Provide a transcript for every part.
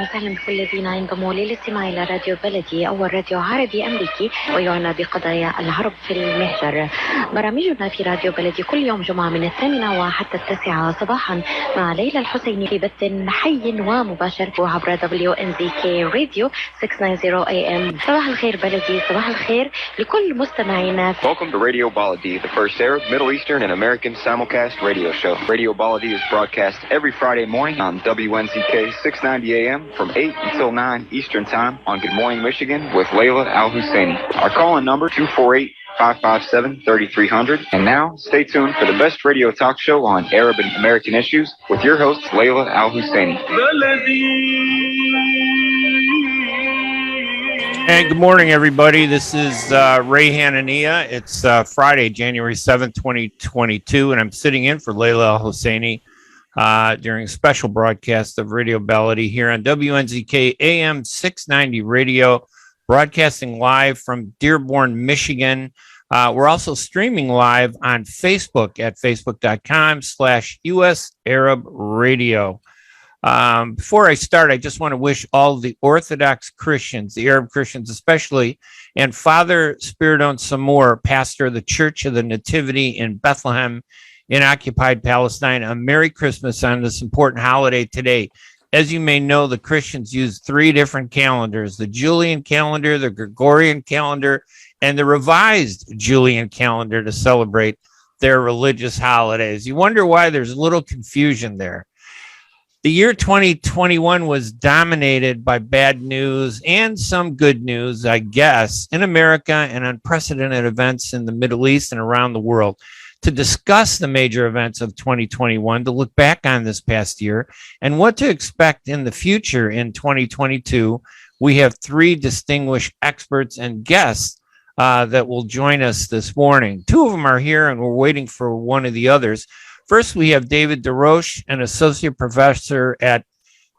وسهلا بكل الذين ينضموا للاستماع إلى راديو بلدي، أول راديو عربي أمريكي ويعنى بقضايا العرب في المهجر. برامجنا في راديو بلدي كل يوم جمعة من 8 وحتى 9 صباحا مع ليلى الحسيني في بث حي ومباشر عبر WNZK راديو 690 AM. صباح الخير بلدي، صباح الخير لكل مستمعينا. Welcome to Radio Baladi, the first Arab, Middle Eastern, and American simulcast radio show. Radio Baladi is broadcast every Friday morning on WNZK 690 AM from 8 until 9 Eastern Time on Good Morning Michigan with Layla Al-Husseini. Our call-in number 248-557-3300. And now, stay tuned for the best radio talk show on Arab and American issues with your host, Layla Al-Husseini. And good morning, everybody. This is Ray Hanina. It's Friday, January 7th, 2022, and I'm sitting in for Layla Al-Husseini during a special broadcast of Radio Baladi here on WNZK AM 690 Radio, broadcasting live from Dearborn, Michigan. We're also streaming live on Facebook at facebook.com/US Arab Radio. Before I start, I just want to wish all the Orthodox Christians, the Arab Christians especially, and Father Spiridon Samor, pastor of the Church of the Nativity in Bethlehem in occupied Palestine, a Merry Christmas on this important holiday today. As you may know, the Christians use 3 different calendars: the Julian calendar, the Gregorian calendar, and the revised Julian calendar to celebrate their religious holidays. You wonder why there's a little confusion there. The year 2021 was dominated by bad news and some good news, I guess, in America and unprecedented events in the Middle East and around the world. To discuss the major events of 2021, to look back on this past year, and what to expect in the future in 2022, we have 3 distinguished experts and guests that will join us this morning. 2 of them are here, and we're waiting for one of the others. First, we have David DeRoche, an associate professor at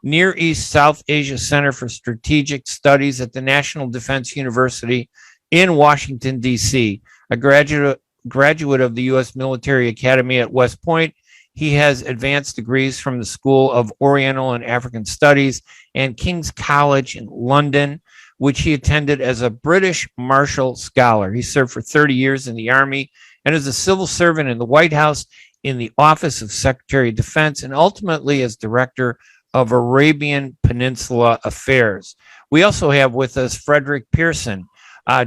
Near East South Asia Center for Strategic Studies at the National Defense University in Washington, D.C., a graduate of the U.S. Military Academy at West Point. He has advanced degrees from the School of Oriental and African Studies and King's College in London, which he attended as a British Marshall Scholar. He served for 30 years in the Army and as a civil servant in the White House, in the Office of Secretary of Defense, and ultimately as Director of Arabian Peninsula Affairs. We also have with us Frederick Pearson,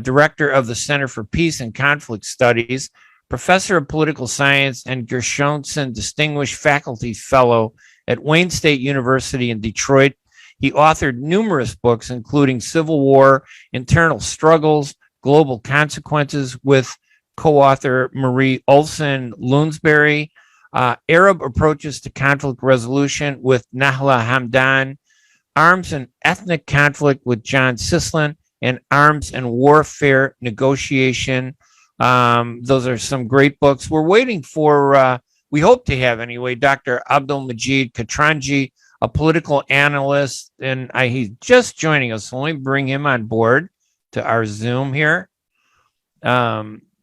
Director of the Center for Peace and Conflict Studies, Professor of Political Science, and Gershoson Distinguished Faculty Fellow at Wayne State University in Detroit. He authored numerous books, including Civil War, Internal Struggles, Global Consequences, with co-author Marie Olson Lunsberry, Arab Approaches to Conflict Resolution with Nahla Hamdan, Arms and Ethnic Conflict with John Sislin, and Arms and Warfare Negotiation. Those are some great books. We're waiting for, we hope to have anyway, Dr. Abdalmajid Katranji, a political analyst, and he's just joining us. So let me bring him on board to our Zoom here.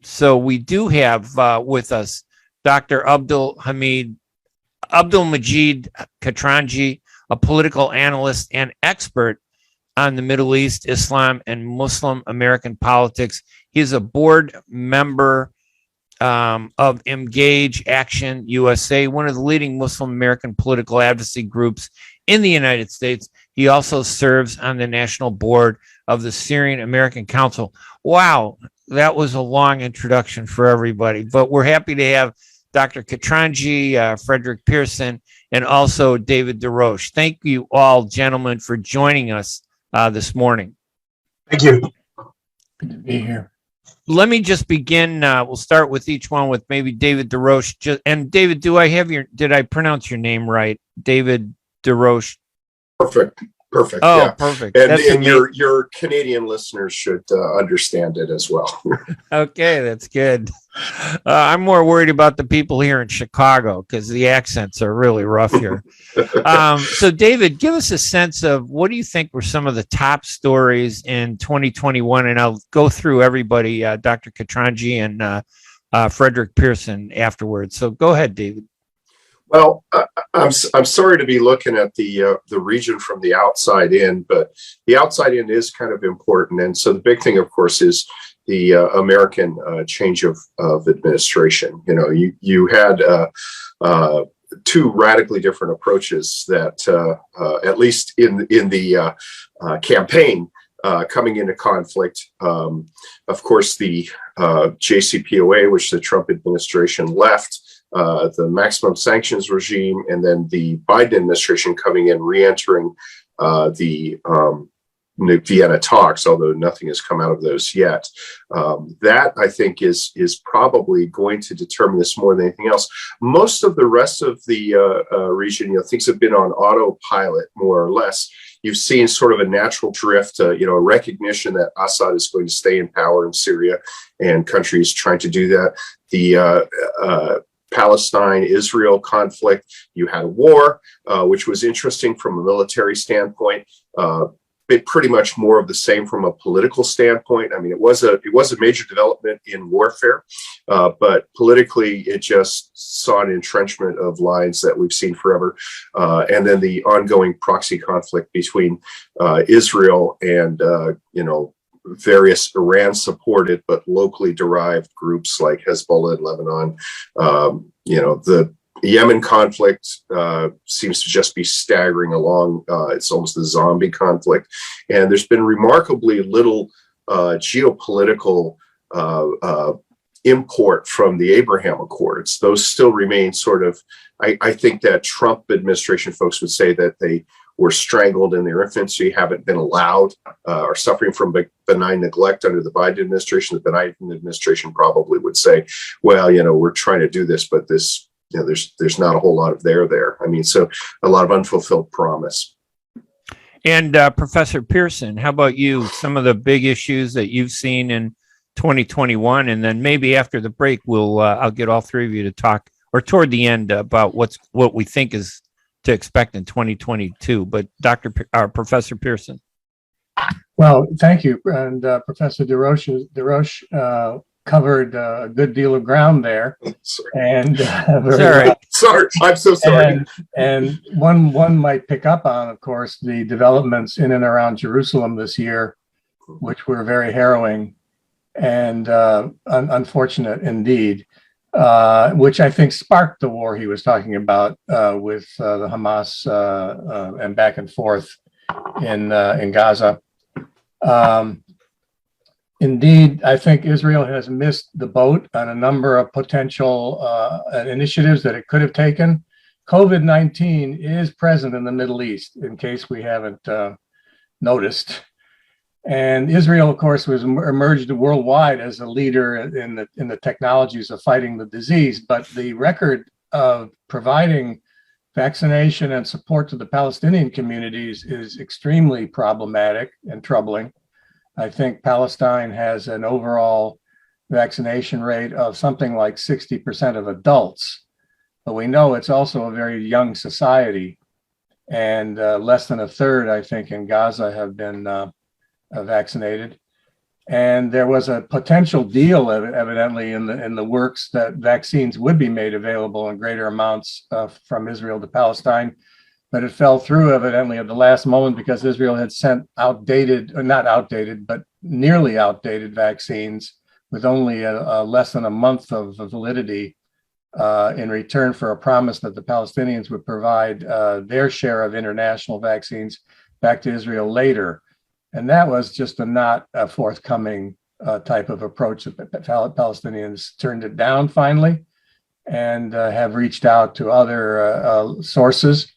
So we do have with us Dr. Abdalmajid Katranji, a political analyst and expert on the Middle East, Islam, and Muslim American politics. He's a board member of Engage Action USA, one of the leading Muslim American political advocacy groups in the United States. He also serves on the national board of the Syrian American Council. Wow, that was a long introduction for everybody, but we're happy to have Dr. Katranji, Frederick Pearson, and also David DeRoche. Thank you all, gentlemen, for joining us this morning. Thank you. Good to be here. Let me just begin. We'll start with each one with maybe David DeRoche. And David, did I pronounce your name right? David DeRoche. Perfect. Perfect. Oh, Yeah. perfect. And, That's and your Canadian listeners should understand it as well. okay. That's good. I'm more worried about the people here in Chicago because the accents are really rough here. So, David, give us a sense of what do you think were some of the top stories in 2021? And I'll go through everybody, Dr. Katranji and Frederick Pearson afterwards. So go ahead, David. Well, I'm sorry to be looking at the region from the outside in, but the outside in is kind of important. And so the big thing, of course, is the American change of administration. You know, you had two radically different approaches that, at least in the campaign coming into conflict. Of course, the JCPOA, which the Trump administration left. The maximum sanctions regime, and then the Biden administration coming in, re-entering the Vienna talks, although nothing has come out of those yet. That, I think, is probably going to determine this more than anything else. Most of the rest of the region, things have been on autopilot, more or less. You've seen sort of a natural drift, a recognition that Assad is going to stay in power in Syria, and countries trying to do that. The Palestine-Israel conflict, you had a war, which was interesting from a military standpoint. It pretty much more of the same from a political standpoint. I mean, it was a major development in warfare, but politically, it just saw an entrenchment of lines that we've seen forever. And then the ongoing proxy conflict between Israel and various Iran-supported but locally derived groups like Hezbollah in Lebanon. The Yemen conflict seems to just be staggering along. It's almost a zombie conflict. And there's been remarkably little geopolitical import from the Abraham Accords. Those still remain sort of, I think that Trump administration folks would say that they were strangled in their infancy, haven't been allowed, are suffering from benign neglect under the Biden administration. The Biden administration probably would say, well, we're trying to do this, but this, there's not a whole lot of there. I mean, so a lot of unfulfilled promise. And Professor Pearson, how about you? Some of the big issues that you've seen in 2021, and then maybe after the break, I'll get all three of you to talk, or toward the end, about what we think is to expect in 2022. But Professor Pearson. Well, thank you. And Professor Desroches covered a good deal of ground there. Sorry. And sorry, I'm so sorry. And one might pick up on, of course, the developments in and around Jerusalem this year, which were very harrowing and unfortunate indeed. Which I think sparked the war he was talking about with the Hamas and back and forth in Gaza. Indeed, I think Israel has missed the boat on a number of potential initiatives that it could have taken. COVID-19 is present in the Middle East, in case we haven't noticed. And Israel, of course, was emerged worldwide as a leader in the technologies of fighting the disease. But the record of providing vaccination and support to the Palestinian communities is extremely problematic and troubling. I think Palestine has an overall vaccination rate of something like 60% of adults. But we know it's also a very young society. And less than a third, I think, in Gaza have been vaccinated, and there was a potential deal, evidently, in the works that vaccines would be made available in greater amounts from Israel to Palestine, but it fell through evidently at the last moment because Israel had sent not outdated, but nearly outdated vaccines with only less than a month of validity in return for a promise that the Palestinians would provide their share of international vaccines back to Israel later. And that was just not a forthcoming type of approach. The Palestinians turned it down finally and have reached out to other sources.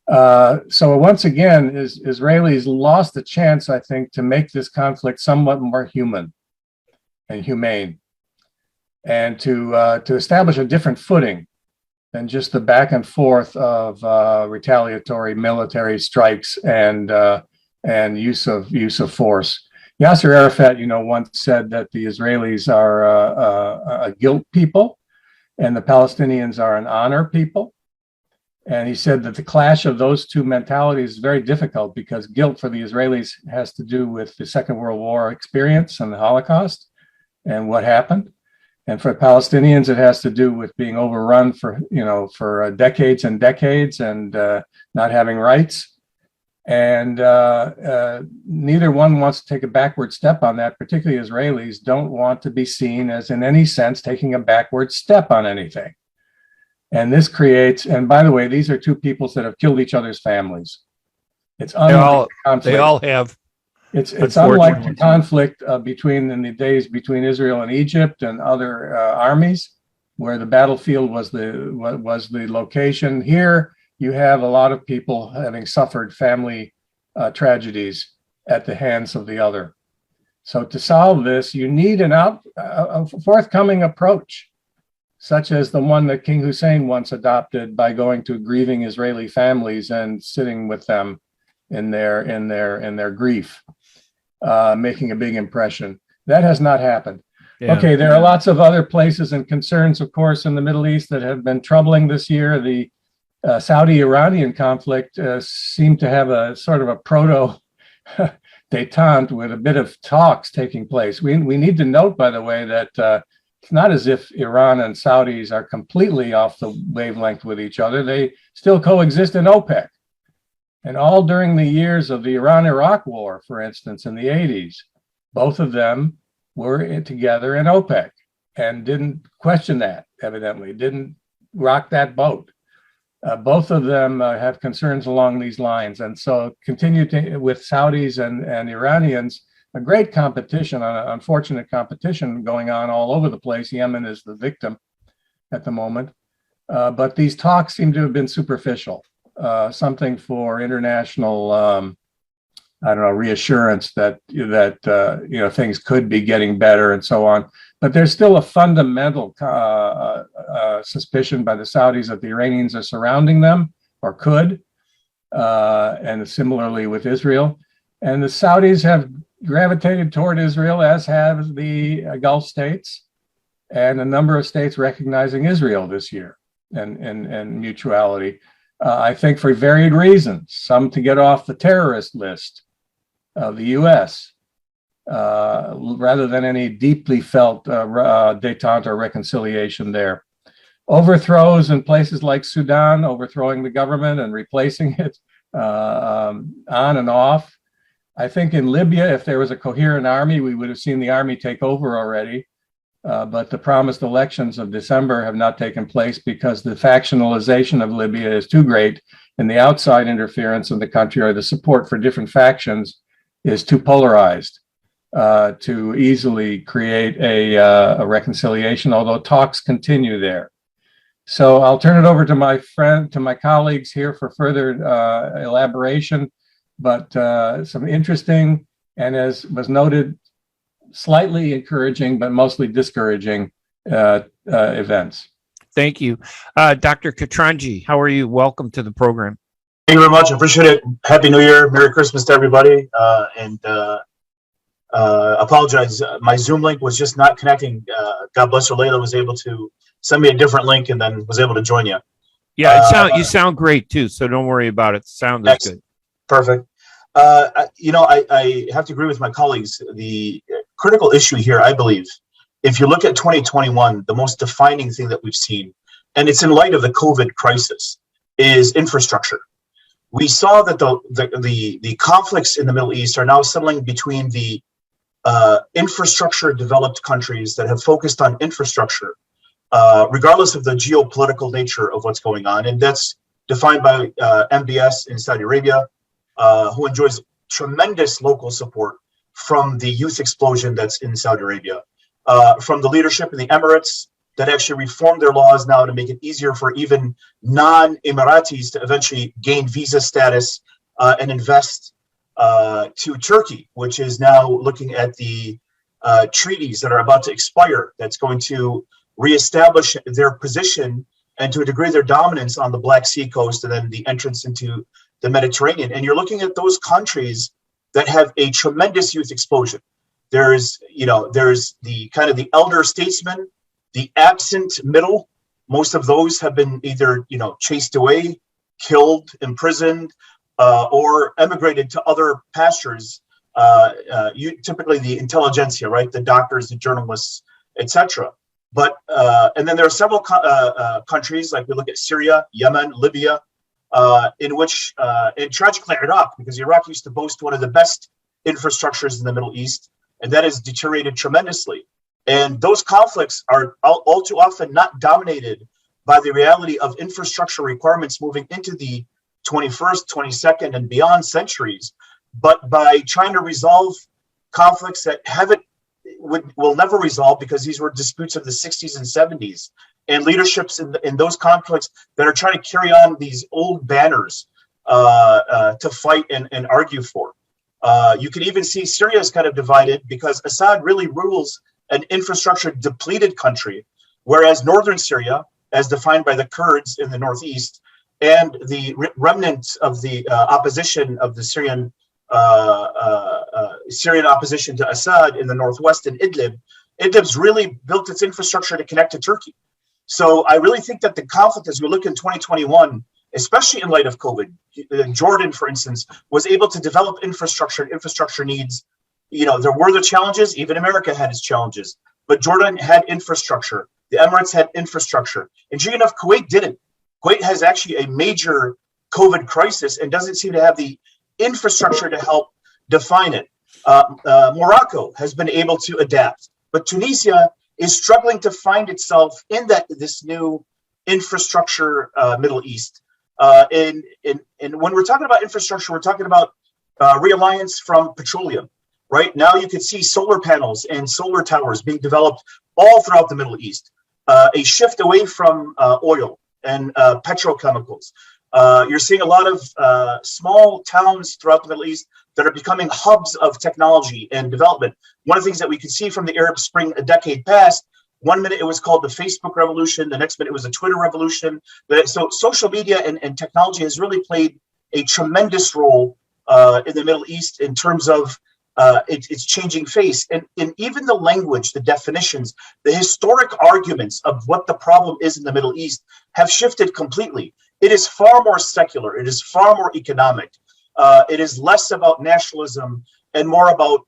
So once again, Israelis lost the chance, I think, to make this conflict somewhat more human and humane, and to establish a different footing than just the back and forth of retaliatory military strikes and use of force. Yasser Arafat, once said that the Israelis are a guilt people and the Palestinians are an honor people. And he said that the clash of those two mentalities is very difficult because guilt for the Israelis has to do with the Second World War experience and the Holocaust and what happened. And for Palestinians, it has to do with being overrun for decades and decades and not having rights. And neither one wants to take a backward step on that. Particularly Israelis don't want to be seen as in any sense taking a backward step on anything. And this creates, and by the way, these are two peoples that have killed each other's families. It's unlike they all have. It's unlike the conflict in the days between Israel and Egypt and other armies, where the battlefield was the location. Here, you have a lot of people having suffered family tragedies at the hands of the other. So to solve this, you need a forthcoming approach, such as the one that King Hussein once adopted by going to grieving Israeli families and sitting with them in their grief, making a big impression. That has not happened. Yeah. Okay, there are lots of other places and concerns, of course, in the Middle East that have been troubling this year. The Saudi-Iranian conflict seemed to have a sort of a proto-detente with a bit of talks taking place. We need to note, by the way, that it's not as if Iran and Saudis are completely off the wavelength with each other. They still coexist in OPEC. And all during the years of the Iran-Iraq war, for instance, in the 80s, both of them were together in OPEC and didn't question that, evidently, didn't rock that boat. Both of them have concerns along these lines. And so with Saudis and Iranians, a great competition, unfortunate competition going on all over the place. Yemen is the victim at the moment. But these talks seem to have been superficial, something for international, reassurance that things could be getting better and so on. But there's still a fundamental suspicion by the Saudis that the Iranians are surrounding them or could, and similarly with Israel. And the Saudis have gravitated toward Israel, as have the Gulf states and a number of states recognizing Israel this year and mutuality. I think for varied reasons, some to get off the terrorist list of the U.S., rather than any deeply felt détente or reconciliation there. Overthrows in places like Sudan, overthrowing the government and replacing it on and off. I think in Libya, if there was a coherent army, we would have seen the army take over already. But the promised elections of December have not taken place because the factionalization of Libya is too great, and the outside interference of the country or the support for different factions is too polarized to easily create a reconciliation, although talks continue there. So I'll turn it over to my colleagues here for further elaboration, but some interesting and, as was noted, slightly encouraging, but mostly discouraging events. Thank you. Dr. Katranji, how are you? Welcome to the program. Thank you very much. I appreciate it. Happy New Year. Merry Christmas to everybody. And apologize. My Zoom link was just not connecting. God bless her. Layla was able to send me a different link and then was able to join you. Yeah, you sound great too, so don't worry about it. Sound is good. Perfect. I have to agree with my colleagues. The critical issue here, I believe, if you look at 2021, the most defining thing that we've seen, and it's in light of the COVID crisis, is infrastructure. We saw that the conflicts in the Middle East are now settling between the infrastructure developed countries that have focused on infrastructure, regardless of the geopolitical nature of what's going on. And that's defined by MBS in Saudi Arabia, who enjoys tremendous local support from the youth explosion that's in Saudi Arabia, from the leadership in the Emirates that actually reformed their laws now to make it easier for even non-Emiratis to eventually gain visa status and invest, to Turkey, which is now looking at the treaties that are about to expire, that's going to reestablish their position and to a degree their dominance on the Black Sea coast, and then the entrance into the Mediterranean. And you're looking at those countries that have a tremendous youth explosion. There's the kind of the elder statesmen, the absent middle. Most of those have been either, chased away, killed, imprisoned, or emigrated to other pastures. Typically the intelligentsia, right? The doctors, the journalists, etc. But and then there are several countries, like we look at Syria, Yemen, Libya, in which, and tragically Iraq, because Iraq used to boast one of the best infrastructures in the Middle East, and that has deteriorated tremendously. And those conflicts are all too often not dominated by the reality of infrastructure requirements moving into the 21st, 22nd, and beyond centuries, but by trying to resolve conflicts that will never resolve, because these were disputes of the 60s and 70s, and leaderships in those conflicts that are trying to carry on these old banners to fight and argue for. You can even see Syria is kind of divided, because Assad really rules an infrastructure depleted country, whereas northern Syria, as defined by the Kurds in the northeast, and the remnants of the opposition of the Syrian opposition to Assad in the northwest in Idlib's really built its infrastructure to connect to Turkey. So I really think that the conflict, as we look in 2021, especially in light of COVID, Jordan, for instance, was able to develop infrastructure and infrastructure needs. There were the challenges, even America had its challenges, but Jordan had infrastructure. The Emirates had infrastructure. Interesting enough, Kuwait didn't. Kuwait has actually a major COVID crisis and doesn't seem to have the infrastructure to help define it. Morocco has been able to adapt, but Tunisia is struggling to find itself in this new infrastructure Middle East. And when we're talking about infrastructure, we're talking about realliance from petroleum. Right now, you could see solar panels and solar towers being developed all throughout the Middle East. A shift away from oil and petrochemicals. You're seeing a lot of small towns throughout the Middle East that are becoming hubs of technology and development. One of the things that we could see from the Arab Spring a decade past, one minute it was called the Facebook revolution, the next minute it was the Twitter revolution. So social media and technology has really played a tremendous role in the Middle East in terms of it's changing face. And even the language, the definitions, the historic arguments of what the problem is in the Middle East have shifted completely. It is far more secular. It is far more economic. It is less about nationalism and more about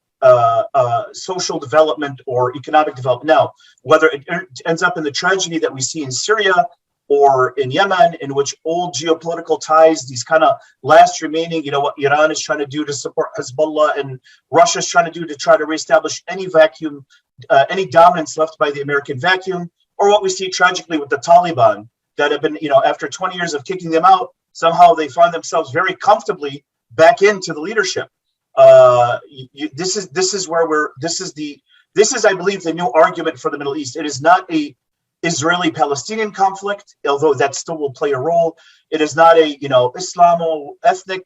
social development or economic development. Now, whether it ends up in the tragedy that we see in Syria or in Yemen, in which old geopolitical ties, these kind of last remaining, what Iran is trying to do to support Hezbollah and Russia is trying to do to try to reestablish any vacuum, any dominance left by the American vacuum, or what we see tragically with the Taliban that have been, after 20 years of kicking them out, somehow they find themselves very comfortably back into the leadership. This is, I believe, the new argument for the Middle East. It is not a Israeli-Palestinian conflict, although that still will play a role. It is not a, Islamo-ethnic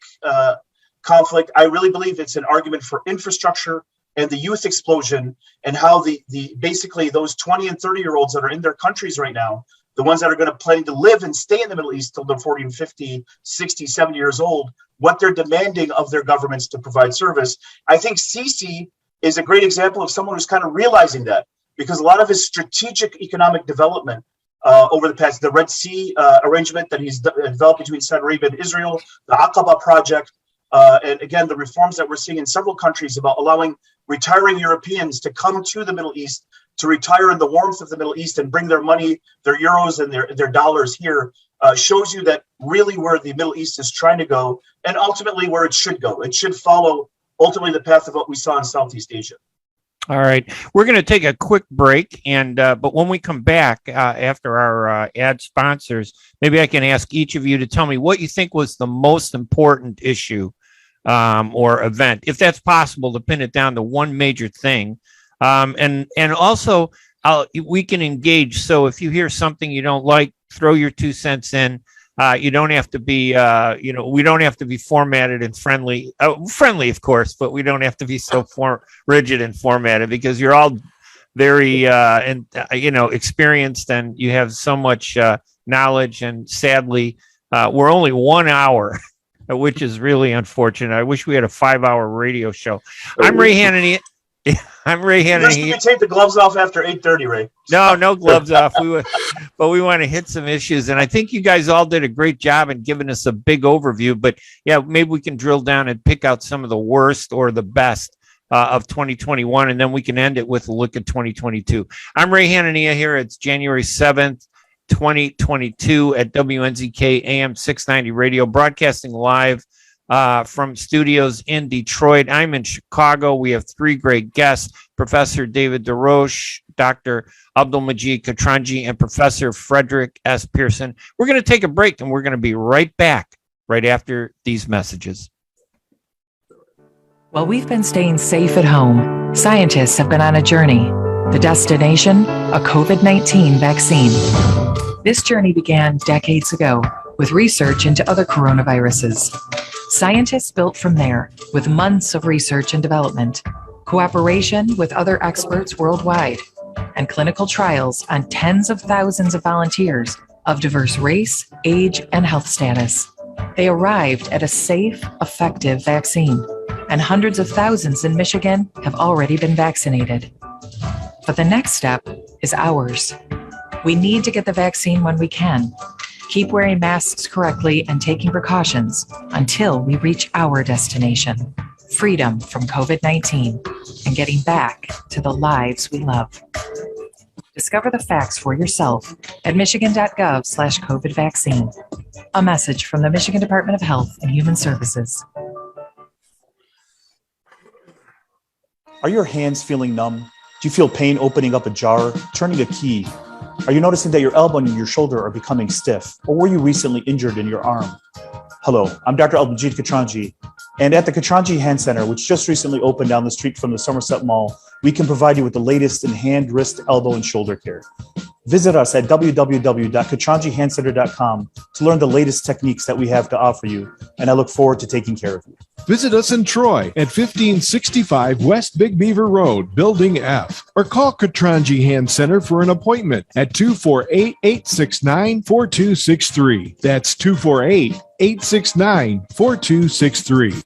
conflict. I really believe it's an argument for infrastructure and the youth explosion, and how the basically those 20 and 30-year-olds that are in their countries right now, the ones that are going to plan to live and stay in the Middle East till they're 40 and 50, 60, 70 years old, what they're demanding of their governments to provide service. I think Sisi is a great example of someone who's kind of realizing that, because a lot of his strategic economic development over the past, the Red Sea arrangement that he's developed between Saudi Arabia and Israel, the Aqaba project, and again, the reforms that we're seeing in several countries about allowing retiring Europeans to come to the Middle East, to retire in the warmth of the Middle East and bring their money, their euros and their dollars here, shows you that really where the Middle East is trying to go, and ultimately where it should go. It should follow ultimately the path of what we saw in Southeast Asia. All right, we're going to take a quick break, and but when we come back after our ad sponsors, maybe I can ask each of you to tell me what you think was the most important issue or event, if that's possible, to pin it down to one major thing, and also we can engage. So if you hear something you don't like, throw your 2 cents in. You don't have to be, we don't have to be formatted and friendly, of course, but we don't have to be so rigid and formatted, because you're all very, experienced, and you have so much knowledge. And sadly, we're only 1 hour, which is really unfortunate. I wish we had a 5-hour radio show. I'm Ray Hanina. I'm Ray Hanina. You take the gloves off after 8:30, Ray. No gloves off. But we want to hit some issues. And I think you guys all did a great job in giving us a big overview. But yeah, maybe we can drill down and pick out some of the worst or the best of 2021. And then we can end it with a look at 2022. I'm Ray Hanina here. It's January 7th, 2022 at WNZK AM 690 Radio, broadcasting live from studios in Detroit. I'm in Chicago. We have three great guests, Professor David Des Roches, Dr. Abdalmajid Katranji, and Professor Frederick S. Pearson. We're going to take a break, and we're going to be right back right after these messages. While we've been staying safe at home, scientists have been on a journey. The destination, a COVID-19 vaccine. This journey began decades ago with research into other coronaviruses. Scientists built from there with months of research and development, cooperation with other experts worldwide, and clinical trials on tens of thousands of volunteers of diverse race, age, and health status. They arrived at a safe, effective vaccine, and hundreds of thousands in Michigan have already been vaccinated. But the next step is ours. We need to get the vaccine when we can. Keep wearing masks correctly and taking precautions until we reach our destination, freedom from COVID-19 and getting back to the lives we love. Discover the facts for yourself at michigan.gov/COVID vaccine. A message from the Michigan Department of Health and Human Services. Are your hands feeling numb? Do you feel pain opening up a jar, turning a key? Are you noticing that your elbow and your shoulder are becoming stiff? Or were you recently injured in your arm? Hello, I'm Dr. Abdalmajid Katranji. And at the Katranji Hand Center, which just recently opened down the street from the Somerset Mall, we can provide you with the latest in hand, wrist, elbow, and shoulder care. Visit us at www.katranjihandcenter.com to learn the latest techniques that we have to offer you, and I look forward to taking care of you. Visit us in Troy at 1565 West Big Beaver Road, Building F, or call Katranji Hand Center for an appointment at 248-869-4263. That's 248-869-4263.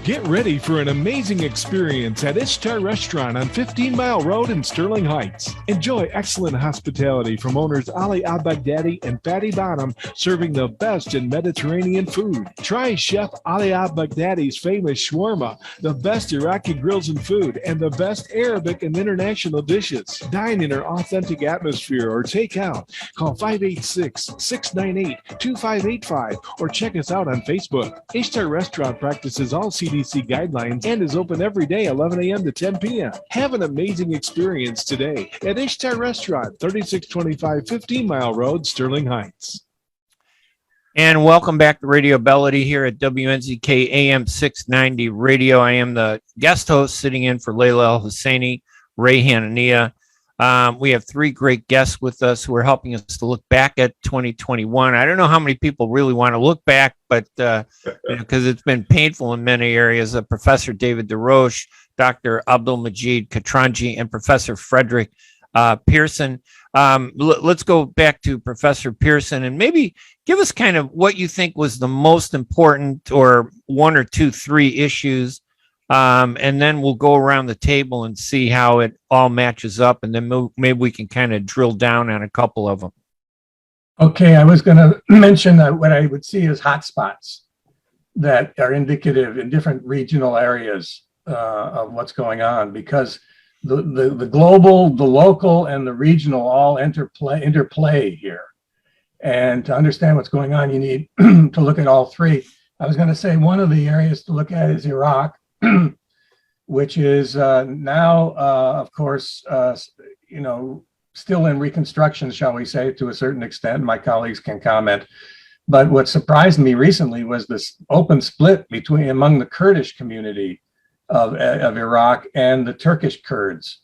Get ready for an amazing experience at Ishtar Restaurant on 15 Mile Road in Sterling Heights. Enjoy excellent hospitality from owners Ali Al-Baghdadi and Fatty Bottom, serving the best in Mediterranean food. Try Chef Ali Al-Baghdadi's famous shawarma, the best Iraqi grills and food, and the best Arabic and international dishes. Dine in our authentic atmosphere or take out. Call 586-698-2585 or check us out on Facebook. Ishtar Restaurant practices all CDC guidelines and is open every day, 11 a.m. to 10 p.m. Have an amazing experience today at Ishtar Restaurant, 3625 15 Mile Road, Sterling Heights. And welcome back to Radio Ability here at WNZK AM 690 Radio. I am the guest host sitting in for Layla Al-Husseini, Ray Hanina. We have three great guests with us who are helping us to look back at 2021. I don't know how many people really want to look back, but because it's been painful in many areas. Professor David Des Roches, Dr. Abdalmajid Katranji, and Professor Frederick Pearson. Let's go back to Professor Pearson and maybe give us kind of what you think was the most important or one or two, three issues. And then we'll go around the table and see how it all matches up. And then maybe we can kind of drill down on a couple of them. Okay, I was going to mention that what I would see as hotspots that are indicative in different regional areas of what's going on, because the global, the local, and the regional all interplay here. And to understand what's going on, you need to look at all three. I was going to say one of the areas to look at is Iraq, which is now, of course, still in reconstruction, shall we say, to a certain extent. My colleagues can comment. But what surprised me recently was this open split among the Kurdish community of Iraq and the Turkish Kurds,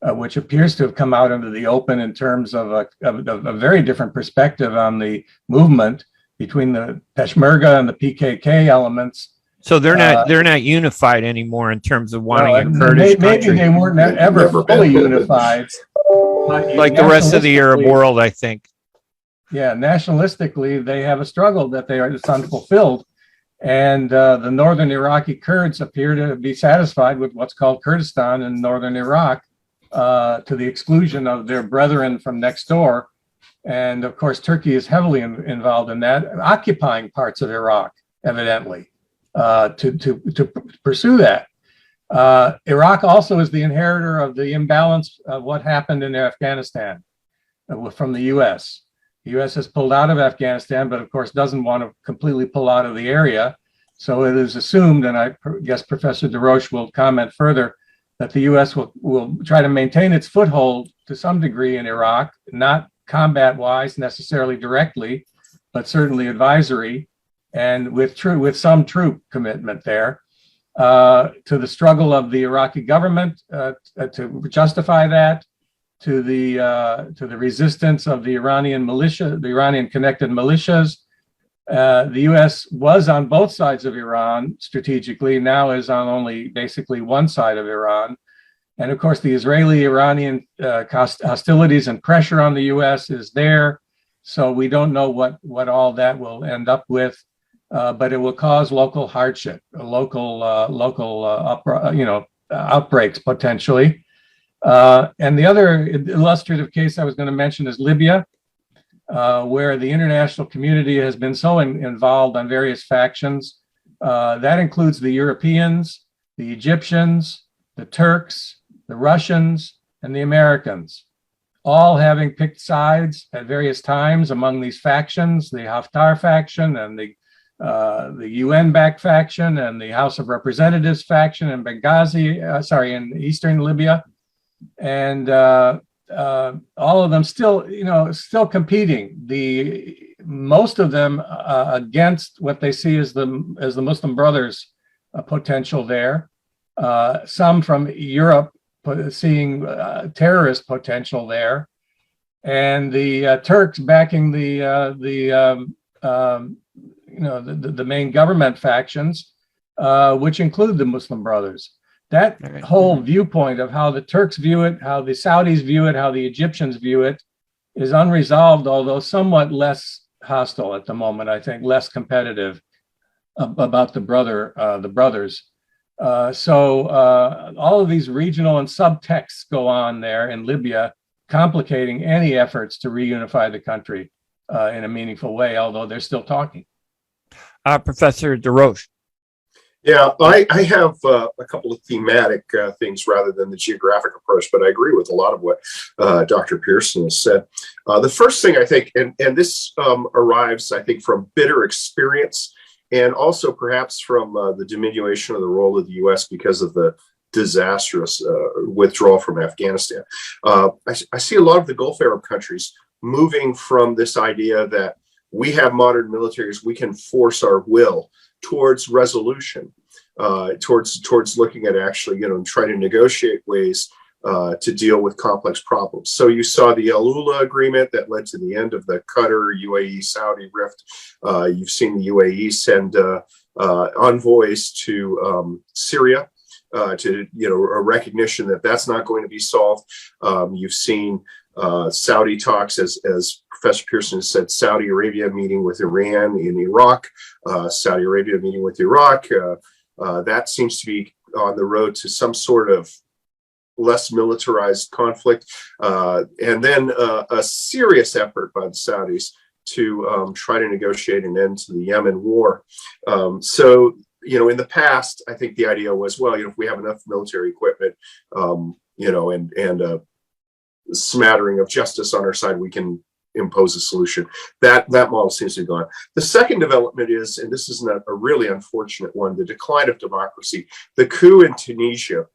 which appears to have come out into the open in terms of a very different perspective on the movement between the Peshmerga and the PKK elements. So they're not unified anymore in terms of wanting a Kurdish country. Maybe they weren't ever fully unified. like the rest of the Arab world, I think. Yeah, nationalistically, they have a struggle that it's unfulfilled. And the northern Iraqi Kurds appear to be satisfied with what's called Kurdistan in northern Iraq, to the exclusion of their brethren from next door. And of course, Turkey is heavily involved in that, occupying parts of Iraq, evidently, to pursue that. Iraq also is the inheritor of the imbalance of what happened in Afghanistan from the U.S. The U.S. has pulled out of Afghanistan, but of course doesn't want to completely pull out of the area. So it is assumed, and I guess Professor Des Roches will comment further, that the U.S. will try to maintain its foothold to some degree in Iraq, not combat-wise necessarily directly, but certainly advisory, and with some troop commitment there, to the struggle of the Iraqi government to justify that, to the resistance of the Iranian militia, the Iranian connected militias. The U.S. was on both sides of Iran strategically, now is on only basically one side of Iran. And of course, the Israeli-Iranian hostilities and pressure on the U.S. is there. So we don't know what all that will end up with, but it will cause local hardship, outbreaks potentially. And the other illustrative case I was going to mention is Libya, where the international community has been so involved on various factions. That includes the Europeans, the Egyptians, the Turks, the Russians, and the Americans, all having picked sides at various times among these factions, the Haftar faction and the UN-backed faction and the House of Representatives faction in Benghazi, in eastern Libya. And all of them still competing. Most of them against what they see as the Muslim Brothers potential there. Some from Europe seeing terrorist potential there, and the Turks backing the main government factions, which include the Muslim Brothers. That whole viewpoint of how the Turks view it, how the Saudis view it, how the Egyptians view it, is unresolved, although somewhat less hostile at the moment. I think less competitive about the brothers. So all of these regional and subtexts go on there in Libya, complicating any efforts to reunify the country in a meaningful way, although they're still talking. Professor Des Roches. Yeah, I have a couple of thematic things rather than the geographic approach, but I agree with a lot of what Dr. Pearson has said. The first thing I think, and this arrives, I think, from bitter experience, and also perhaps from the diminution of the role of the U.S. because of the disastrous withdrawal from Afghanistan. I see a lot of the Gulf Arab countries moving from this idea that we have modern militaries, we can force our will, towards resolution, towards looking at actually, trying to negotiate ways to deal with complex problems. So you saw the Al Ula agreement that led to the end of the Qatar, UAE, Saudi rift. You've seen the UAE send envoys to Syria to, a recognition that that's not going to be solved. You've seen Saudi talks, as Professor Pearson said, Saudi Arabia meeting with Iran in Iraq, Saudi Arabia meeting with Iraq. That seems to be on the road to some sort of less militarized conflict. And then a serious effort by the Saudis to try to negotiate an end to the Yemen war. So, in the past, I think the idea was, well, if we have enough military equipment, and a smattering of justice on our side, we can impose a solution. That model seems to be gone. The second development is, and this is a really unfortunate one, the decline of democracy. The coup in Tunisia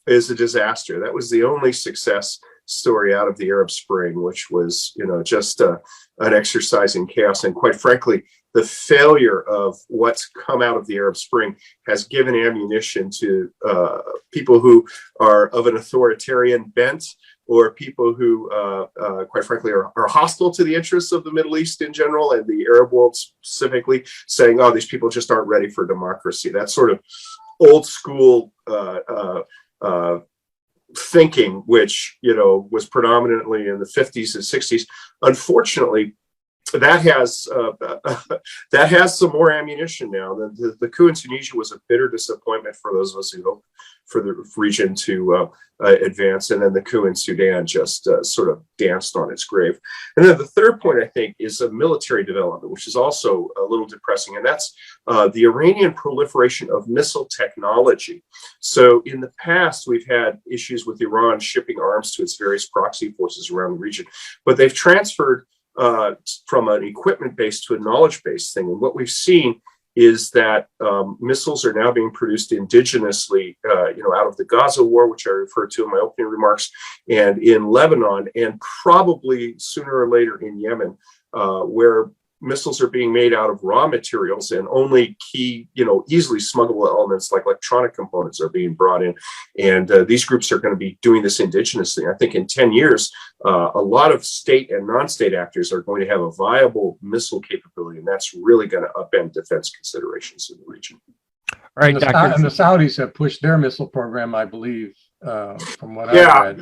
is a disaster. That was the only success story out of the Arab Spring, which was, just an exercise in chaos. And quite frankly, the failure of what's come out of the Arab Spring has given ammunition to people who are of an authoritarian bent, or people who, quite frankly, are hostile to the interests of the Middle East in general and the Arab world specifically, saying, oh, these people just aren't ready for democracy. That sort of old school thinking, which, was predominantly in the 50s and 60s. Unfortunately, that has some more ammunition now. The coup in Tunisia was a bitter disappointment for those of us who hoped for the region to advance, and then the coup in Sudan just sort of danced on its grave. And then the third point, I think, is a military development, which is also a little depressing, and that's the Iranian proliferation of missile technology. So in the past, we've had issues with Iran shipping arms to its various proxy forces around the region, but they've transferred from an equipment-based to a knowledge-based thing. And what we've seen is that missiles are now being produced indigenously, out of the Gaza war, which I referred to in my opening remarks, and in Lebanon, and probably sooner or later in Yemen, where missiles are being made out of raw materials, and only key, easily smuggleable elements like electronic components are being brought in. And these groups are going to be doing this indigenously. I think in 10 years, a lot of state and non-state actors are going to have a viable missile capability, and that's really going to upend defense considerations in the region. All right, Dr. And the Saudis have pushed their missile program, I believe, from what I've read.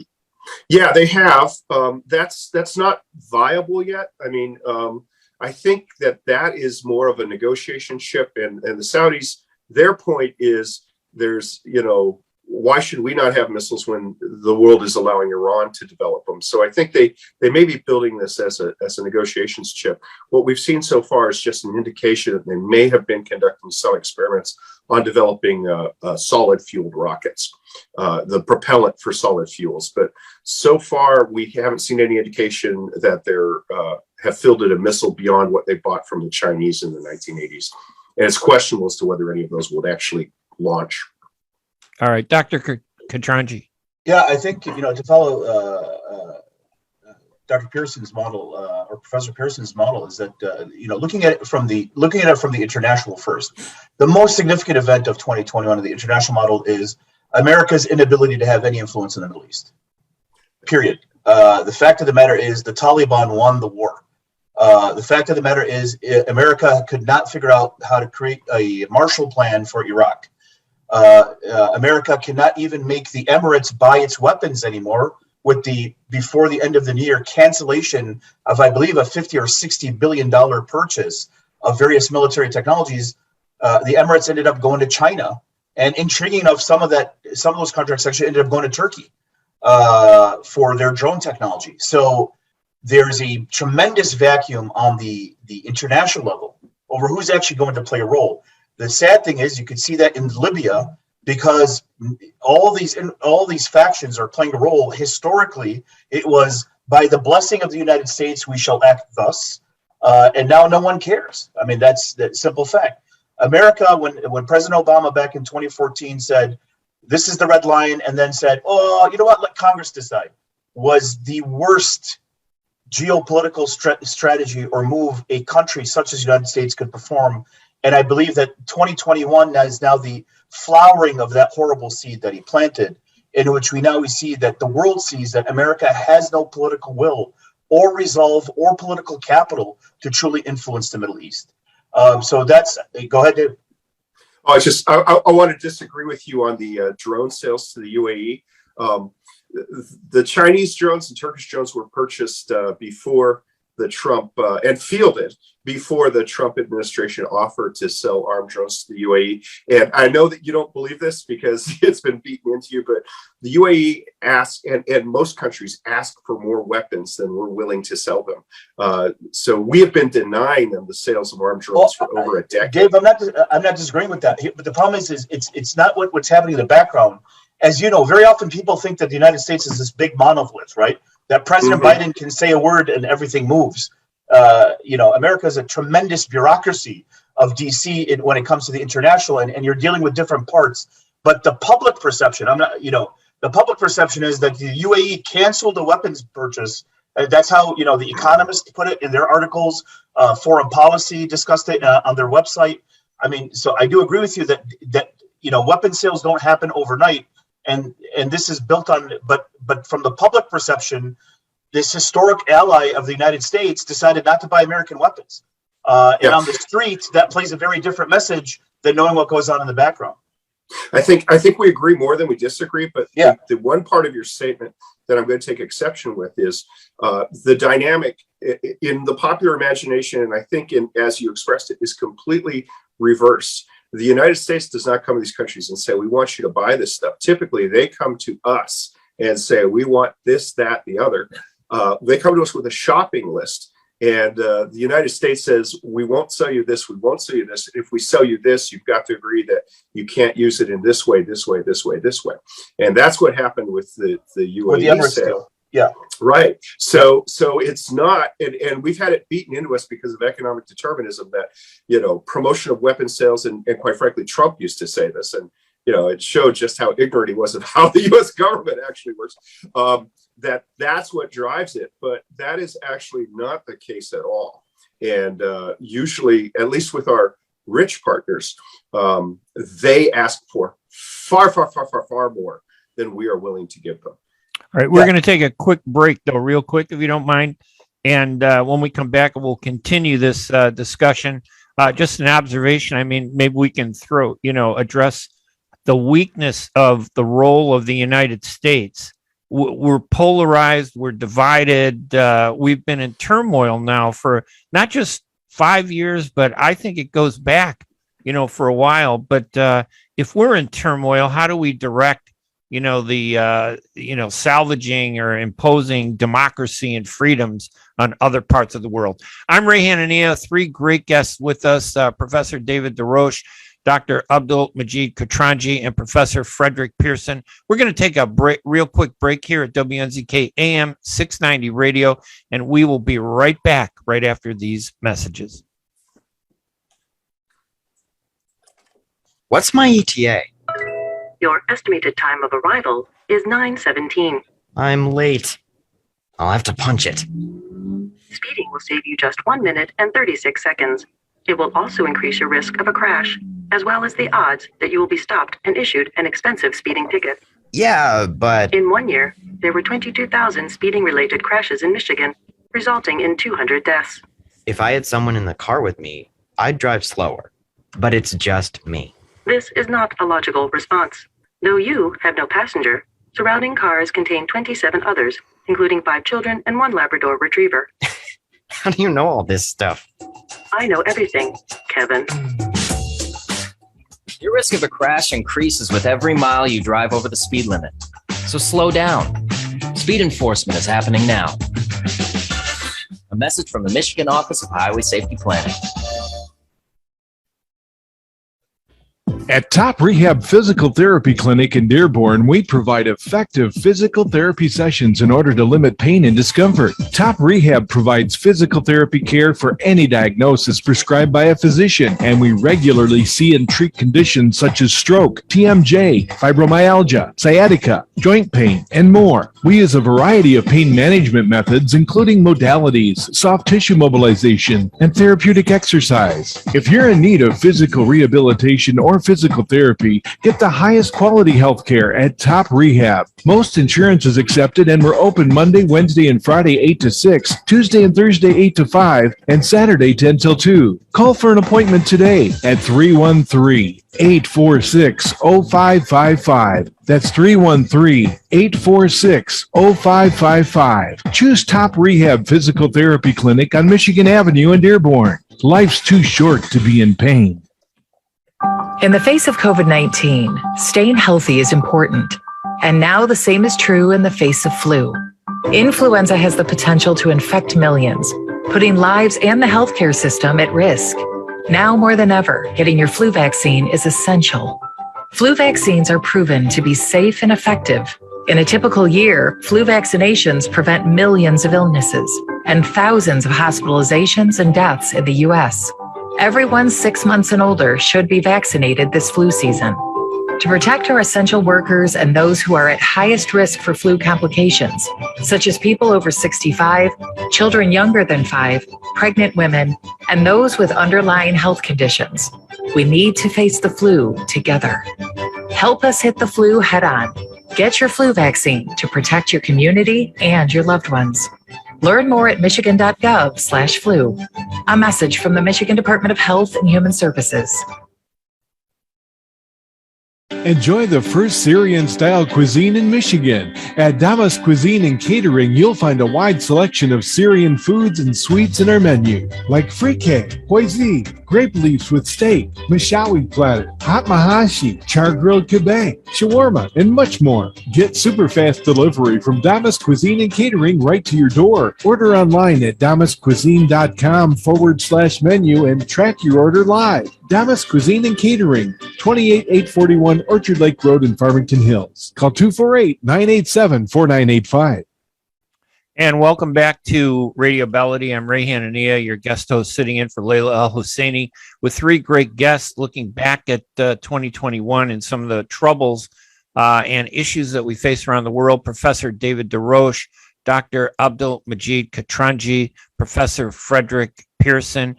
Yeah, they have. That's not viable yet. I mean, I think that is more of a negotiation chip, and the Saudis, their point is why should we not have missiles when the world is allowing Iran to develop them? So I think they may be building this as a negotiations chip. What we've seen so far is just an indication that they may have been conducting some experiments on developing solid fueled rockets, the propellant for solid fuels. But so far, we haven't seen any indication that they're have fielded a missile beyond what they bought from the Chinese in the 1980s. And it's questionable as to whether any of those would actually launch. All right, Dr. Katranji. Yeah, I think, to follow Dr. Pearson's model, or Professor Pearson's model, is that, looking at it from the international first, the most significant event of 2021 in the international model is America's inability to have any influence in the Middle East. Period. The fact of the matter is the Taliban won the war. The fact of the matter is America could not figure out how to create a Marshall Plan for Iraq. America cannot even make the Emirates buy its weapons anymore with before the end of the year cancellation of, I believe, a $50 or $60 billion purchase of various military technologies. The Emirates ended up going to China, and intriguing enough, some of those contracts actually ended up going to Turkey for their drone technology. So there's a tremendous vacuum on the international level over who's actually going to play a role. The sad thing is you can see that in Libya, because all these factions are playing a role. Historically, it was by the blessing of the United States, we shall act thus. And now no one cares. I mean, that's the simple fact. America, when President Obama back in 2014 said, this is the red line, and then said, oh, you know what, let Congress decide, was the worst geopolitical strategy or move a country such as the United States could perform. And I believe that 2021 is now the flowering of that horrible seed that he planted, in which we see that the world sees that America has no political will or resolve or political capital to truly influence the Middle East. So that's, go ahead, Dave. I want to disagree with you on the drone sales to the UAE. The Chinese drones and Turkish drones were purchased before the Trump and fielded before the Trump administration offered to sell armed drones to the UAE. And I know that you don't believe this because it's been beaten into you, but the UAE ask, and most countries ask for more weapons than we're willing to sell them. So we have been denying them the sales of armed drones for over a decade. Dave, I'm not disagreeing with that. But the problem is it's not what's happening in the background. As you know, very often people think that the United States is this big monolith, right? That President Biden can say a word and everything moves. America is a tremendous bureaucracy of DC when it comes to the international, and you're dealing with different parts. But the public perception, the public perception is that the UAE canceled the weapons purchase. That's how, the Economist put it in their articles. Foreign Policy discussed it on their website. I mean, so I do agree with you that weapon sales don't happen overnight. And this is built on, but from the public perception, this historic ally of the United States decided not to buy American weapons. And on the street, that plays a very different message than knowing what goes on in the background. I think we agree more than we disagree, but Yeah. the one part of your statement that I'm going to take exception with is the dynamic in the popular imagination, and I think as you expressed it, is completely reversed. The United States does not come to these countries and say, we want you to buy this stuff. Typically, they come to us and say, we want this, that, the other. They come to us with a shopping list. And the United States says, we won't sell you this, we won't sell you this. If we sell you this, you've got to agree that you can't use it in this way, this way, this way, this way. And that's what happened with the UAE sale. Yeah. Right. So it's not, and we've had it beaten into us because of economic determinism that, promotion of weapons sales, and quite frankly, Trump used to say this, and, it showed just how ignorant he was of how the U.S. government actually works. That's what drives it, but that is actually not the case at all. And usually, at least with our rich partners, they ask for far, far, far, far, far more than we are willing to give them. All right, we're going to take a quick break, though, real quick, if you don't mind. And when we come back, we'll continue this discussion. Just an observation. I mean, maybe we can address the weakness of the role of the United States. We're polarized, we're divided. We've been in turmoil now for not just 5 years, but I think it goes back, for a while. But if we're in turmoil, how do we direct, the salvaging or imposing democracy and freedoms on other parts of the world? I'm Ray Hanina. 3 great guests with us: Professor David Des Roches, Dr. Abdalmajid Katranji, and Professor Frederick Pearson. We're going to take a real quick break here at WNZK AM 690 Radio, and we will be right back right after these messages. What's my ETA? Your estimated time of arrival is 9:17. I'm late. I'll have to punch it. Speeding will save you just 1 minute and 36 seconds. It will also increase your risk of a crash, as well as the odds that you will be stopped and issued an expensive speeding ticket. Yeah, but... In 1 year, there were 22,000 speeding-related crashes in Michigan, resulting in 200 deaths. If I had someone in the car with me, I'd drive slower. But it's just me. This is not a logical response. Though you have no passenger, surrounding cars contain 27 others, including 5 children and 1 Labrador Retriever. How do you know all this stuff? I know everything, Kevin. Your risk of a crash increases with every mile you drive over the speed limit. So slow down. Speed enforcement is happening now. A message from the Michigan Office of Highway Safety Planning. At Top Rehab Physical Therapy Clinic in Dearborn, we provide effective physical therapy sessions in order to limit pain and discomfort. Top Rehab provides physical therapy care for any diagnosis prescribed by a physician, and we regularly see and treat conditions such as stroke, TMJ, fibromyalgia, sciatica, joint pain, and more. We use a variety of pain management methods, including modalities, soft tissue mobilization, and therapeutic exercise. If you're in need of physical rehabilitation or physical therapy, get the highest quality health care at Top Rehab. Most insurance is accepted, and we're open Monday, Wednesday, and Friday 8 to 6, Tuesday and Thursday 8 to 5, and Saturday 10 till 2. Call for an appointment today at 313-846-0555. That's 313-846-0555. Choose Top Rehab Physical Therapy Clinic on Michigan Avenue in Dearborn. Life's too short to be in pain. In the face of COVID-19, staying healthy is important. And now the same is true in the face of flu. Influenza has the potential to infect millions, putting lives and the healthcare system at risk. Now more than ever, getting your flu vaccine is essential. Flu vaccines are proven to be safe and effective. In a typical year, flu vaccinations prevent millions of illnesses and thousands of hospitalizations and deaths in the U.S. Everyone 6 months and older should be vaccinated this flu season. To protect our essential workers and those who are at highest risk for flu complications, such as people over 65, children younger than 5, pregnant women, and those with underlying health conditions, we need to face the flu together. Help us hit the flu head on. Get your flu vaccine to protect your community and your loved ones. Learn more at michigan.gov/flu. A message from the Michigan Department of Health and Human Services. Enjoy the first Syrian-style cuisine in Michigan. At Damas Cuisine and Catering, you'll find a wide selection of Syrian foods and sweets in our menu, like frikeh, hoisin, grape leaves with steak, mashawi platter, hot mahashi, char-grilled kebab, shawarma, and much more. Get super fast delivery from Damas Cuisine and Catering right to your door. Order online at damascuisine.com/menu and track your order live. Damas Cuisine and Catering, 28841 Orchard Lake Road in Farmington Hills. Call 248-987-4985. And welcome back to Radio Bellady. I'm Ray Hanina, your guest host, sitting in for Layla El-Husseini, with three great guests looking back at 2021 and some of the troubles and issues that we face around the world. Professor David Des Roches, Dr. Abdalmajid Katranji, Professor Frederick Pearson.